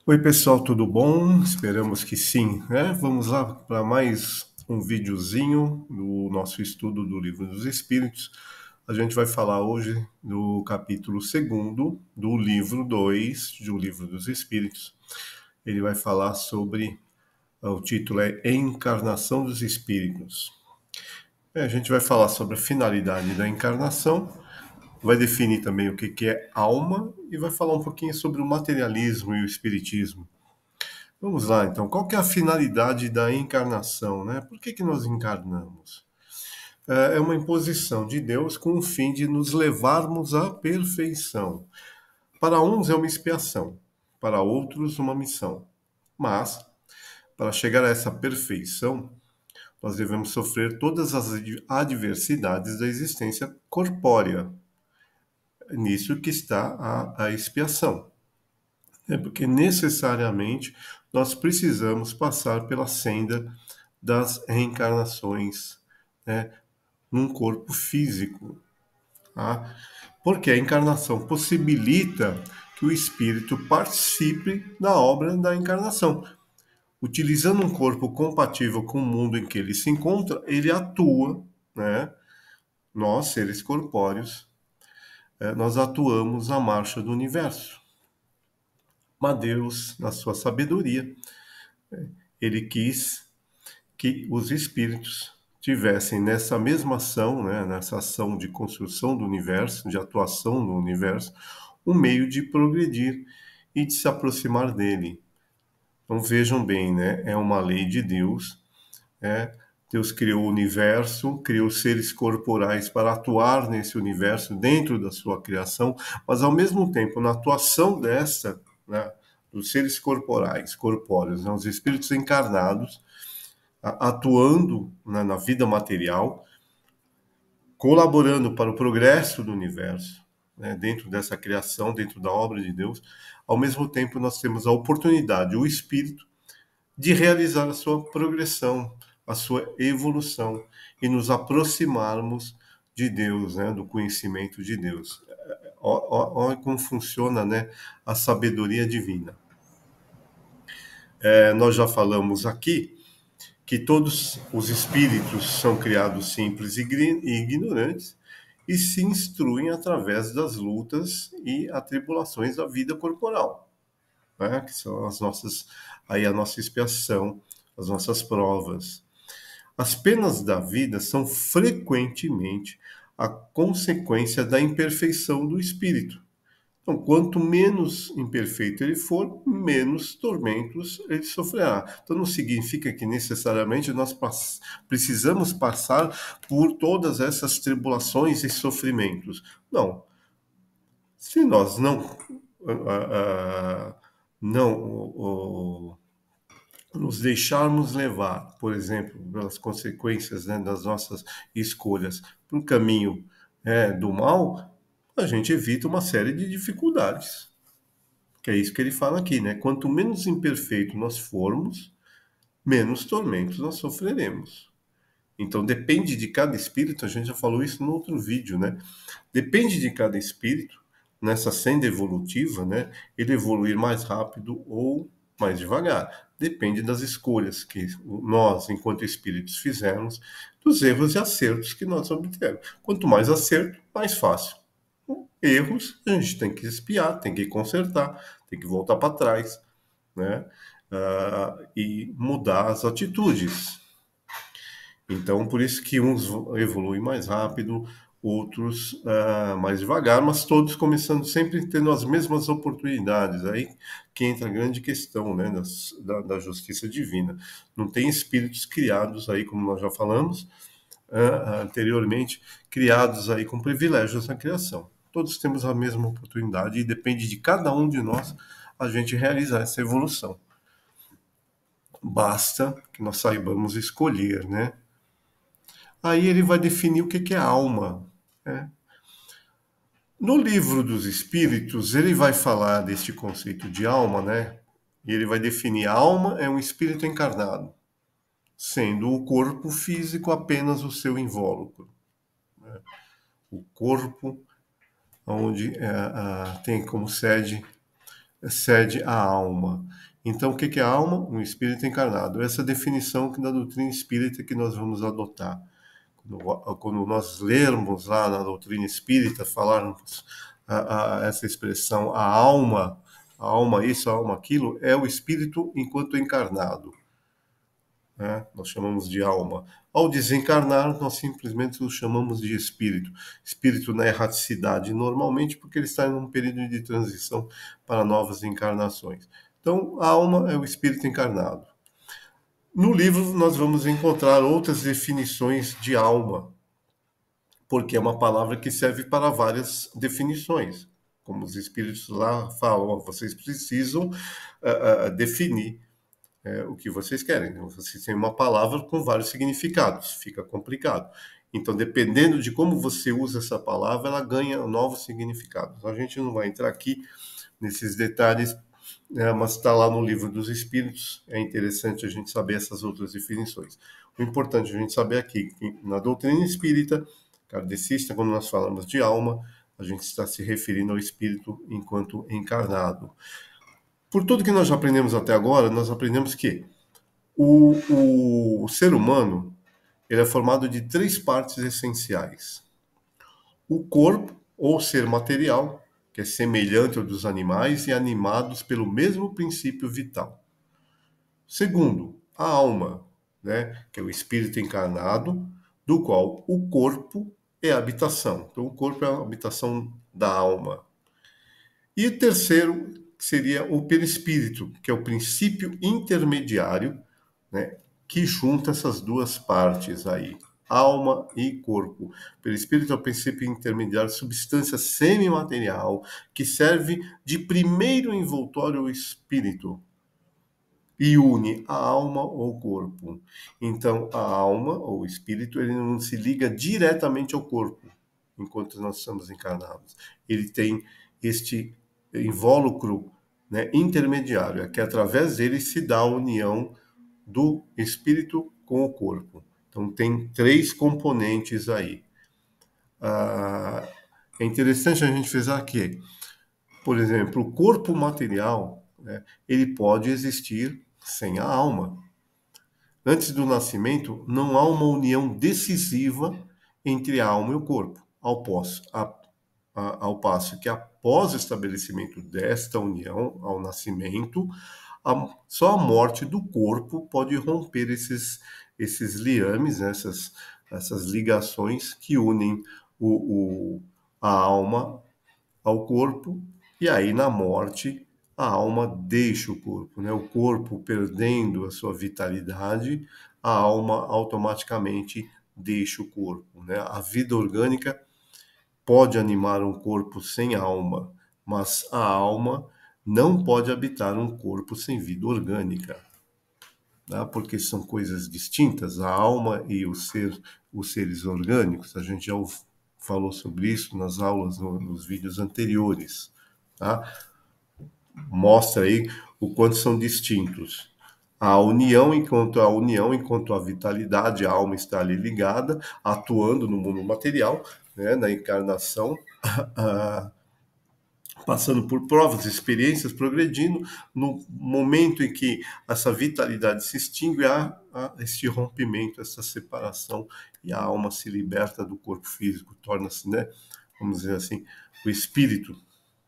Oi, pessoal, tudo bom? Esperamos que sim, né? Vamos lá para mais um videozinho do nosso estudo do Livro dos Espíritos. A gente vai falar hoje do capítulo segundo do livro 2 do Livro dos Espíritos. Ele vai falar sobre, o título é Encarnação dos Espíritos. A gente vai falar sobre a finalidade da encarnação, vai definir também o que é alma e vai falar um pouquinho sobre o materialismo e o espiritismo. Vamos lá, então. Qual que é a finalidade da encarnação, né? Por que nós encarnamos? É uma imposição de Deus com o fim de nos levarmos à perfeição. Para uns é uma expiação, para outros uma missão. Mas, para chegar a essa perfeição, nós devemos sofrer todas as adversidades da existência corpórea. É nisso que está a expiação. É porque necessariamente nós precisamos passar pela senda das reencarnações, né, num corpo físico. Tá? Porque a encarnação possibilita que o espírito participe da obra da encarnação. Utilizando um corpo compatível com o mundo em que ele se encontra, ele atua, né? Nós, seres corpóreos, nós atuamos a marcha do universo. Mas Deus, na sua sabedoria, ele quis que os espíritos tivessem nessa mesma ação, né, nessa ação de construção do universo, de atuação no universo, um meio de progredir e de se aproximar dele. Então vejam bem, né, é uma lei de Deus, né? Deus criou o universo, criou seres corporais para atuar nesse universo dentro da sua criação, mas ao mesmo tempo, na atuação dessa, né, dos seres corporais, corpóreos, né, os espíritos encarnados, atuando, né, na vida material, colaborando para o progresso do universo, né, dentro dessa criação, dentro da obra de Deus. Ao mesmo tempo, nós temos a oportunidade, o espírito, de realizar a sua progressão, a sua evolução e nos aproximarmos de Deus, né, do conhecimento de Deus. Olha como funciona, né, a sabedoria divina. Nós já falamos aqui que todos os espíritos são criados simples e ignorantes e se instruem através das lutas e atribulações da vida corporal, né? Que são as nossas, aí a nossa expiação, as nossas provas. As penas da vida são frequentemente a consequência da imperfeição do espírito. Então, quanto menos imperfeito ele for, menos tormentos ele sofrerá. Então, não significa que necessariamente nós precisamos passar por todas essas tribulações e sofrimentos. Não. Se nós não nos deixarmos levar, por exemplo, pelas consequências, né, das nossas escolhas para um caminho, do mal, a gente evita uma série de dificuldades. Que é isso que ele fala aqui, né? Quanto menos imperfeito nós formos, menos tormentos nós sofreremos. Então depende de cada espírito, a gente já falou isso no outro vídeo, né? Depende de cada espírito, nessa senda evolutiva, né? Ele evoluir mais rápido ou mais devagar. Depende das escolhas que nós, enquanto espíritos, fizermos, dos erros e acertos que nós obtemos. Quanto mais acerto, mais fácil. Erros, a gente tem que espiar, tem que consertar, tem que voltar para trás, né? E mudar as atitudes. Então, por isso que uns evoluem mais rápido, outros mais devagar, mas todos começando sempre tendo as mesmas oportunidades. Aí que entra a grande questão, né, da justiça divina. Não tem espíritos criados aí, como nós já falamos anteriormente, criados aí com privilégios na criação. Todos temos a mesma oportunidade e depende de cada um de nós a gente realizar essa evolução. Basta que nós saibamos escolher, né? Aí ele vai definir o que é alma, né? No livro dos Espíritos, ele vai falar deste conceito de alma, né? E ele vai definir: a alma é um espírito encarnado, sendo o corpo físico apenas o seu invólucro. O corpo, onde tem como sede cede à alma. Então, o que é a alma? Um espírito encarnado. Essa definição que da doutrina espírita que nós vamos adotar. Quando nós lermos lá na doutrina espírita, falarmos essa expressão, a alma isso, a alma aquilo, é o espírito enquanto encarnado. Né? Nós chamamos de alma. Ao desencarnar, nós simplesmente o chamamos de espírito. Espírito na erraticidade, normalmente, porque ele está em um período de transição para novas encarnações. Então, a alma é o espírito encarnado. No livro, nós vamos encontrar outras definições de alma, porque é uma palavra que serve para várias definições. Como os espíritos lá falam, vocês precisam definir o que vocês querem. Vocês têm uma palavra com vários significados, fica complicado. Então, dependendo de como você usa essa palavra, ela ganha novos significados. A gente não vai entrar aqui nesses detalhes, mas está lá no Livro dos Espíritos. É interessante a gente saber essas outras definições. O importante a gente saber aqui, que na doutrina espírita, kardecista, quando nós falamos de alma, a gente está se referindo ao espírito enquanto encarnado. Por tudo que nós já aprendemos até agora, nós aprendemos que o ser humano ele é formado de três partes essenciais. O corpo, ou ser material, que é semelhante ao dos animais e animados pelo mesmo princípio vital. Segundo, a alma, né, que é o espírito encarnado, do qual o corpo é a habitação. Então, o corpo é a habitação da alma. E o terceiro seria o perispírito, que é o princípio intermediário, né, que junta essas duas partes aí, alma e corpo. O perispírito é o princípio intermediário, substância semimaterial, que serve de primeiro envoltório ao espírito e une a alma ao corpo. Então, a alma ou o espírito, ele não se liga diretamente ao corpo, enquanto nós estamos encarnados. Ele tem este invólucro, né, intermediário, é que através dele se dá a união do espírito com o corpo. Então, tem três componentes aí. É interessante a gente frisar que, por exemplo, o corpo material, né, ele pode existir sem a alma. Antes do nascimento, não há uma união decisiva entre a alma e o corpo, ao passo que após o estabelecimento desta união, ao nascimento, só a morte do corpo pode romper esses liames, né, essas ligações que unem a alma ao corpo, e aí na morte a alma deixa o corpo, né? O corpo perdendo a sua vitalidade, a alma automaticamente deixa o corpo, né? A vida orgânica pode animar um corpo sem alma, mas a alma não pode habitar um corpo sem vida orgânica, né? Porque são coisas distintas, a alma e os seres orgânicos. A gente já falou sobre isso nas aulas, nos vídeos anteriores, tá? Mostra aí o quanto são distintos. A união, enquanto a vitalidade, a alma está ali ligada, atuando no mundo material, né, na encarnação, passando por provas, experiências, progredindo. No momento em que essa vitalidade se extingue, há este rompimento, essa separação, e a alma se liberta do corpo físico, torna-se, né, vamos dizer assim, o espírito,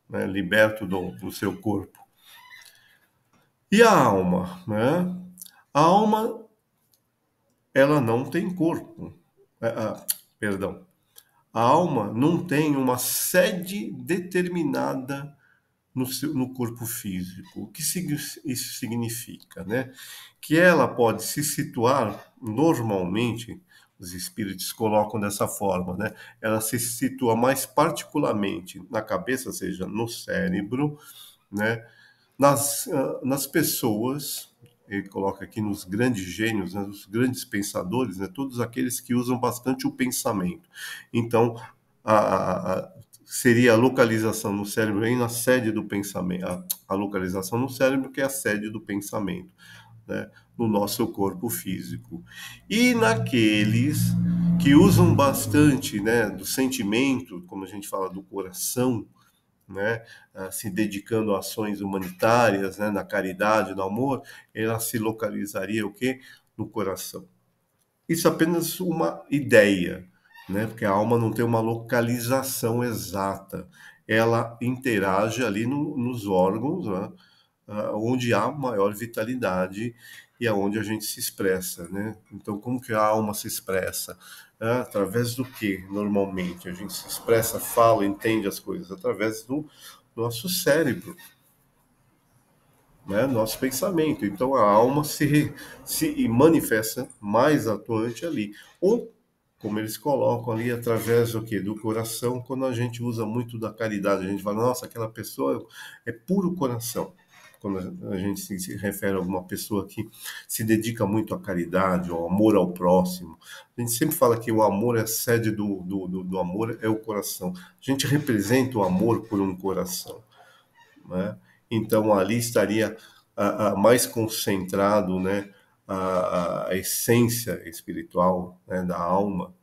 né, liberto do seu corpo. E a alma, né? A alma, ela não tem corpo. Perdão. A alma não tem uma sede determinada no corpo físico. O que isso significa, né? Que ela pode se situar normalmente, os espíritos colocam dessa forma, né? Ela se situa mais particularmente na cabeça, ou seja, no cérebro, né? Nas pessoas, ele coloca aqui nos grandes gênios, né, nos grandes pensadores, né, todos aqueles que usam bastante o pensamento. Então, seria a localização no cérebro, bem na sede do pensamento, a localização no cérebro, que é a sede do pensamento, né, no nosso corpo físico. E naqueles que usam bastante, né, do sentimento, como a gente fala do coração, né, se dedicando a ações humanitárias, né, na caridade, no amor, ela se localizaria o quê? No coração. Isso é apenas uma ideia, né? Porque a alma não tem uma localização exata. Ela interage ali nos órgãos, né? Onde há maior vitalidade e aonde a gente se expressa, né? Então, como que a alma se expressa? Através do que, normalmente? A gente se expressa, fala, entende as coisas através do nosso cérebro, né? Nosso pensamento. Então a alma se manifesta mais atuante ali. Ou, como eles colocam ali, através do quê? Do coração, quando a gente usa muito da caridade, a gente fala, nossa, aquela pessoa é puro coração. Quando a gente se refere a alguma pessoa que se dedica muito à caridade, ao amor ao próximo, a gente sempre fala que o amor é a sede do amor, é o coração. A gente representa o amor por um coração, né? Então ali estaria mais concentrado, né, a essência espiritual, né, da alma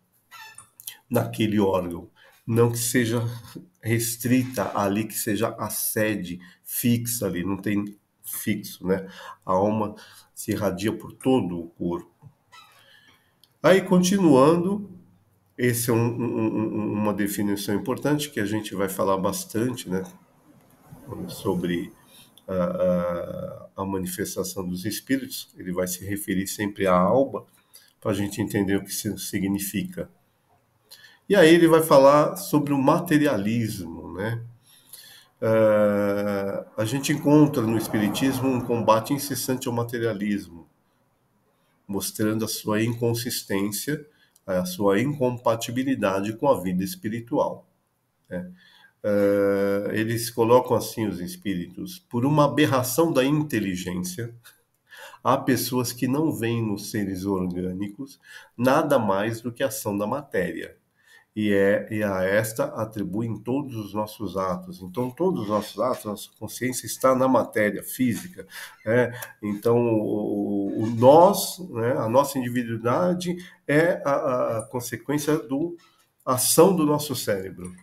naquele órgão, não que seja restrita ali, que seja a sede fixa ali, não tem fixo, né? A alma se irradia por todo o corpo. Aí continuando, esse é uma definição importante que a gente vai falar bastante, né, sobre a manifestação dos espíritos. Ele vai se referir sempre à alma, para a gente entender o que isso significa. E aí ele vai falar sobre o materialismo, né? A gente encontra no Espiritismo um combate incessante ao materialismo, mostrando a sua inconsistência, a sua incompatibilidade com a vida espiritual, né? Eles colocam assim os espíritos: por uma aberração da inteligência, há pessoas que não veem nos seres orgânicos nada mais do que a ação da matéria. E a esta atribuem todos os nossos atos. Então, todos os nossos atos, nossa consciência está na matéria física, né? Então, o nós, né, a nossa individualidade é a consequência da ação do nosso cérebro.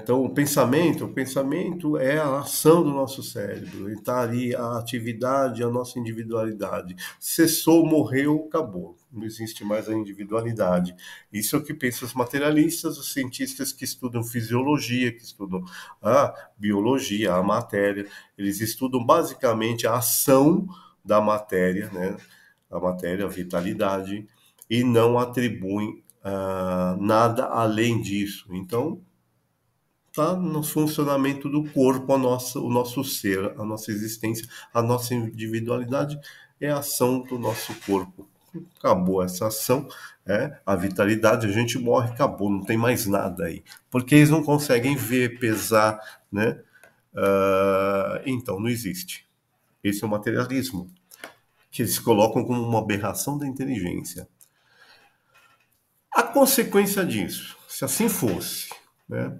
Então, o pensamento é a ação do nosso cérebro, está ali a atividade, a nossa individualidade. Cessou, morreu, acabou. Não existe mais a individualidade. Isso é o que pensam os materialistas, os cientistas que estudam fisiologia, que estudam a biologia, a matéria. Eles estudam basicamente a ação da matéria, né? A matéria, a vitalidade, e não atribuem nada além disso. Então, está no funcionamento do corpo, o nosso ser, a nossa existência, a nossa individualidade é a ação do nosso corpo. Acabou essa ação, a vitalidade, a gente morre, acabou, não tem mais nada aí. Porque eles não conseguem ver, pesar, né? Então, não existe. Esse é o materialismo, que eles colocam como uma aberração da inteligência. A consequência disso, se assim fosse, né?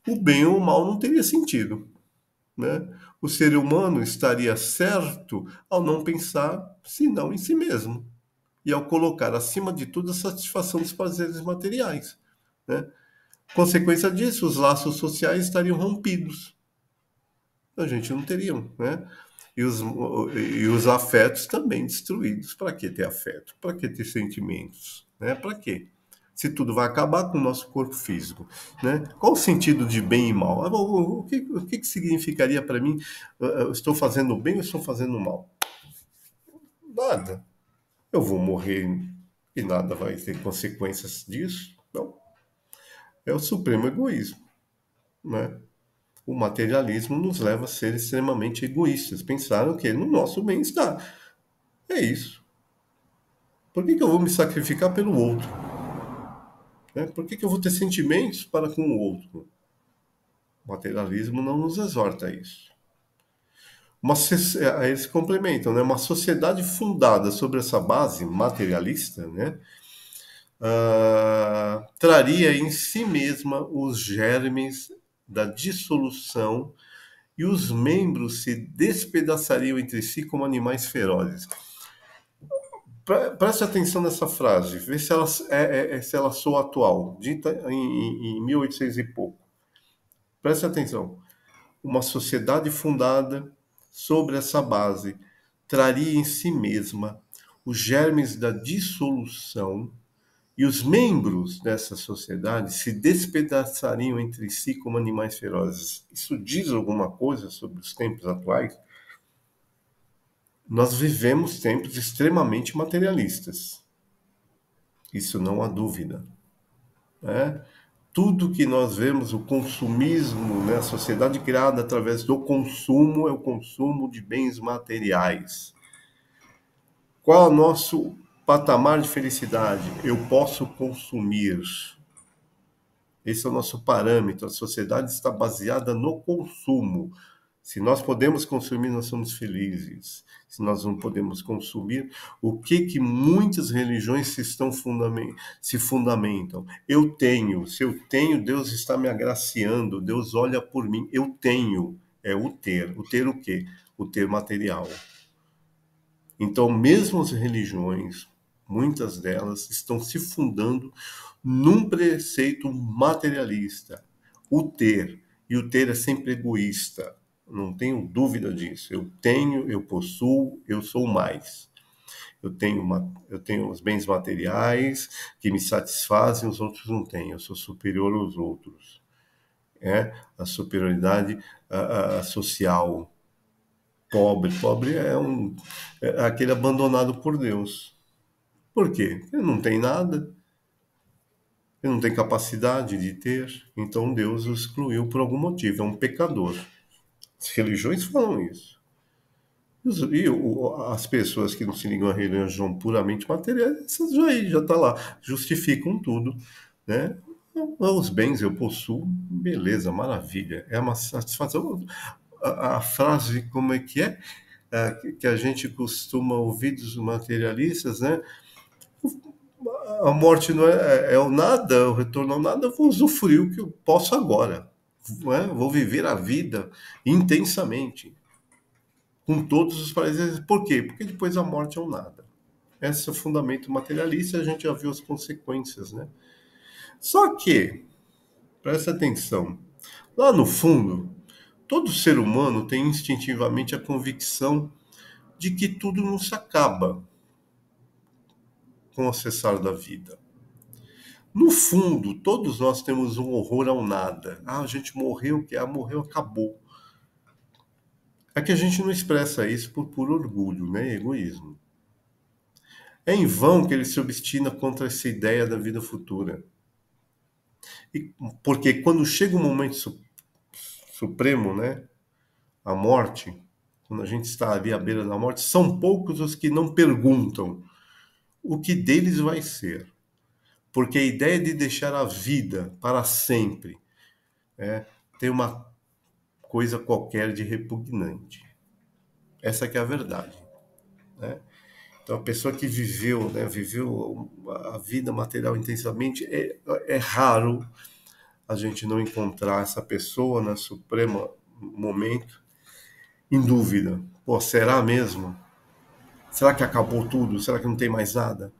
O bem ou o mal não teria sentido, né? O ser humano estaria certo ao não pensar senão em si mesmo e ao colocar acima de tudo a satisfação dos prazeres materiais, né? Consequência disso, os laços sociais estariam rompidos. A gente não teria, né? E os afetos também destruídos. Para que ter afeto? Para que ter sentimentos? Né? Para quê? Se tudo vai acabar com o nosso corpo físico, né? Qual o sentido de bem e mal? O que significaria para mim? Eu estou fazendo bem ou estou fazendo mal? Nada. Eu vou morrer e nada vai ter consequências disso? Não. É o supremo egoísmo, né? O materialismo nos leva a ser extremamente egoístas. Pensaram que no nosso bem-estar. É isso. Por que eu vou me sacrificar pelo outro? Né? Por que eu vou ter sentimentos para com o outro? O materialismo não nos exorta a isso. Aí eles complementam, né? Uma sociedade fundada sobre essa base materialista, né? Traria em si mesma os germes da dissolução e os membros se despedaçariam entre si como animais ferozes. Preste atenção nessa frase, vê se ela soa atual, dita em 1800 e pouco. Preste atenção. Uma sociedade fundada sobre essa base traria em si mesma os germes da dissolução e os membros dessa sociedade se despedaçariam entre si como animais ferozes. Isso diz alguma coisa sobre os tempos atuais? Nós vivemos tempos extremamente materialistas. Isso não há dúvida, né? Tudo que nós vemos, o consumismo, né, a sociedade criada através do consumo, é o consumo de bens materiais. Qual é o nosso patamar de felicidade? Eu posso consumir. Esse é o nosso parâmetro. A sociedade está baseada no consumo. Se nós podemos consumir, nós somos felizes. Se nós não podemos consumir, o que muitas religiões se fundamentam? Eu tenho. Se eu tenho, Deus está me agraciando. Deus olha por mim. Eu tenho. É o ter. O ter o quê? O ter material. Então, mesmo as religiões, muitas delas estão se fundando num preceito materialista, o ter. E o ter é sempre egoísta, não tenho dúvida disso. Eu tenho, eu possuo, eu sou mais. Eu tenho os bens materiais que me satisfazem, os outros não têm. Eu sou superior aos outros. É a superioridade social. Pobre é aquele abandonado por Deus. Por quê? Ele não tem nada, ele não tem capacidade de ter, então Deus o excluiu por algum motivo, é um pecador. As religiões falam isso. As pessoas que não se ligam à religião puramente material, essas já está lá, justificam tudo, né? Os bens eu possuo, beleza, maravilha, é uma satisfação. A frase, como é que é? Que a gente costuma ouvir dos materialistas, né? A morte não é o nada, o retorno ao nada, eu vou usufruir o que eu posso agora. Né? Vou viver a vida intensamente, com todos os prazeres. Por quê? Porque depois da morte é o nada. Esse é o fundamento materialista, a gente já viu as consequências, né? Só que, presta atenção, lá no fundo, todo ser humano tem instintivamente a convicção de que tudo não se acaba com o cessar da vida. No fundo, todos nós temos um horror ao nada. Ah, a gente morreu, morreu, acabou. É que a gente não expressa isso por puro orgulho, né? Egoísmo. É em vão que ele se obstina contra essa ideia da vida futura. Porque quando chega o momento supremo, né? A morte, quando a gente está ali à beira da morte, são poucos os que não perguntam o que deles vai ser. Porque a ideia de deixar a vida para sempre tem uma coisa qualquer de repugnante. Essa que é a verdade, né? Então, a pessoa que viveu, né, viveu a vida material intensamente, é raro a gente não encontrar essa pessoa no supremo momento em dúvida. Pô, será mesmo? Será que acabou tudo? Será que não tem mais nada?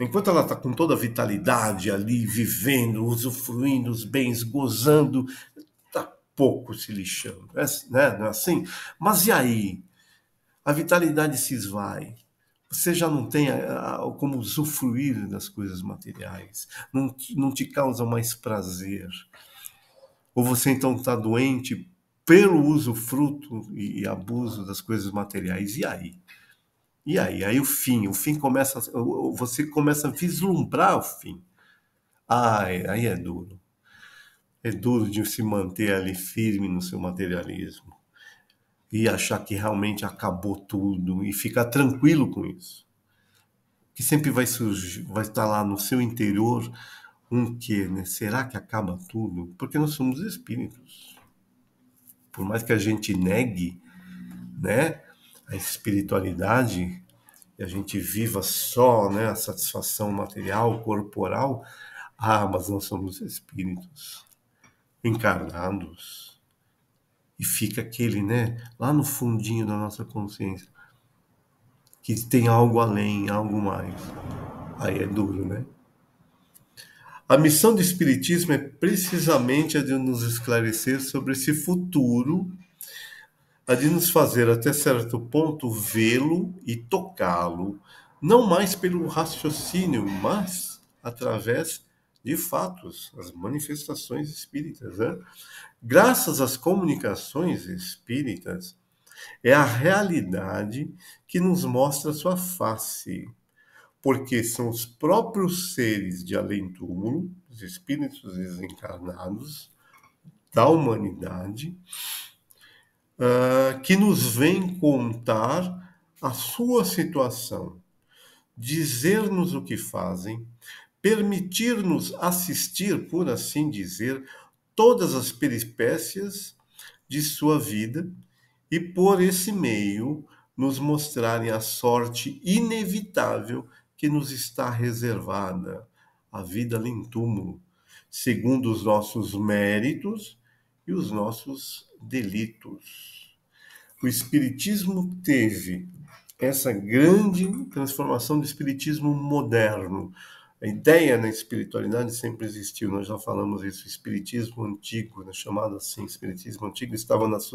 Enquanto ela está com toda a vitalidade ali, vivendo, usufruindo os bens, gozando, está pouco se lixando, né? Não é assim? Mas e aí? A vitalidade se esvai. Você já não tem como usufruir das coisas materiais. Não te causa mais prazer. Ou você então está doente pelo usufruto e abuso das coisas materiais. E aí? E aí? Aí o fim começa, você começa a vislumbrar o fim. Aí é duro. É duro de se manter ali firme no seu materialismo e achar que realmente acabou tudo e ficar tranquilo com isso. Que sempre vai surgir, vai estar lá no seu interior um quê, né? Será que acaba tudo? Porque nós somos espíritos. Por mais que a gente negue, né, a espiritualidade e a gente viva só, né, a satisfação material, corporal, mas nós somos espíritos encarnados. E fica aquele, né, lá no fundinho da nossa consciência, que tem algo além, algo mais. Aí é duro, né? A missão do Espiritismo é precisamente a de nos esclarecer sobre esse futuro, a de nos fazer, até certo ponto, vê-lo e tocá-lo, não mais pelo raciocínio, mas através de fatos, as manifestações espíritas, né? Graças às comunicações espíritas, é a realidade que nos mostra sua face, porque são os próprios seres de além-túmulo, os espíritos desencarnados da humanidade, que nos vêm contar a sua situação, dizer-nos o que fazem, permitir-nos assistir, por assim dizer, todas as peripécias de sua vida e, por esse meio, nos mostrarem a sorte inevitável que nos está reservada, a vida além túmulo, segundo os nossos méritos e os nossos delitos. O Espiritismo teve essa grande transformação do Espiritismo moderno. A ideia na espiritualidade sempre existiu, nós já falamos isso. O Espiritismo antigo, né, chamado assim, Espiritismo antigo, estava nas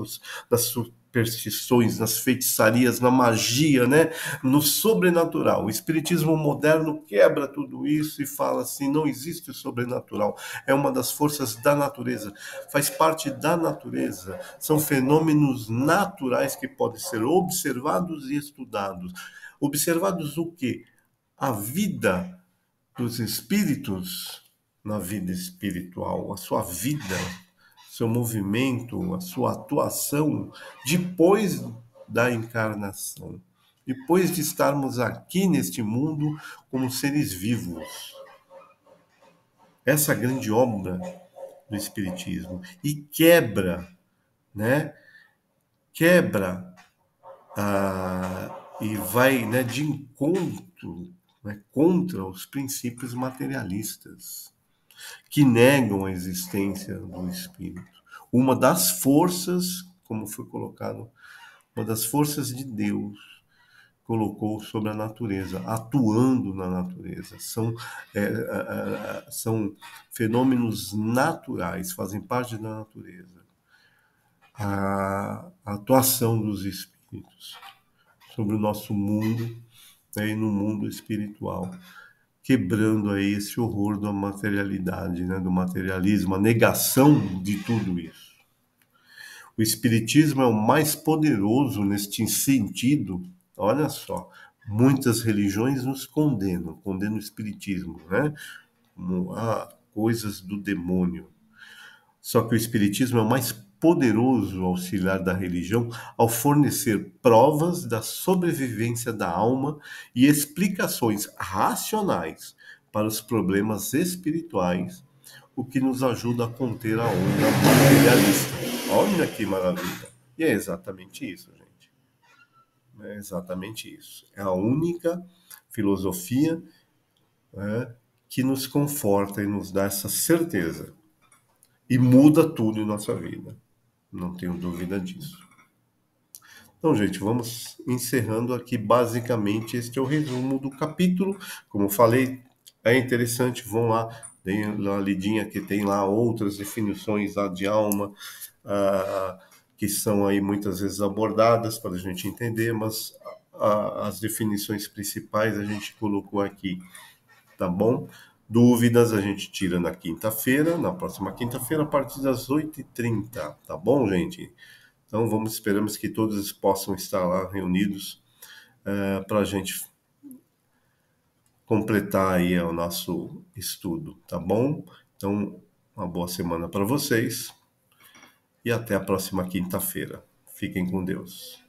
superstições, nas feitiçarias, na magia, né, no sobrenatural. O Espiritismo moderno quebra tudo isso e fala assim: não existe o sobrenatural, é uma das forças da natureza, faz parte da natureza, são fenômenos naturais que podem ser observados e estudados. Observados o quê? A vida dos espíritos na vida espiritual, a sua vida, seu movimento, a sua atuação depois da encarnação, depois de estarmos aqui neste mundo como seres vivos. Essa grande obra do Espiritismo e quebra, né? Quebra e vai, né, de encontro, né, contra os princípios materialistas que negam a existência do espírito. Uma das forças, como foi colocado, uma das forças de Deus colocou sobre a natureza, atuando na natureza. São fenômenos naturais, fazem parte da natureza. A atuação dos espíritos sobre o nosso mundo, né, e no mundo espiritual, quebrando aí esse horror da materialidade, né, do materialismo, a negação de tudo isso. O Espiritismo é o mais poderoso neste sentido. Olha só, muitas religiões nos condenam o Espiritismo, né, como coisas do demônio. Só que o Espiritismo é o mais poderoso auxiliar da religião ao fornecer provas da sobrevivência da alma e explicações racionais para os problemas espirituais, o que nos ajuda a conter a onda materialista. Olha que maravilha! E é exatamente isso, gente. É exatamente isso. É a única filosofia, né, que nos conforta e nos dá essa certeza. E muda tudo em nossa vida. Não tenho dúvida disso. Então, gente, vamos encerrando aqui. Basicamente, este é o resumo do capítulo. Como eu falei, é interessante, vão lá, deem uma lidinha que tem lá outras definições lá de alma, que são aí muitas vezes abordadas para a gente entender, mas as definições principais a gente colocou aqui, tá bom? Dúvidas a gente tira na quinta-feira, na próxima quinta-feira, a partir das 8h30, tá bom, gente? Então esperamos que todos possam estar lá reunidos para a gente completar aí o nosso estudo, tá bom? Então, uma boa semana para vocês e até a próxima quinta-feira. Fiquem com Deus.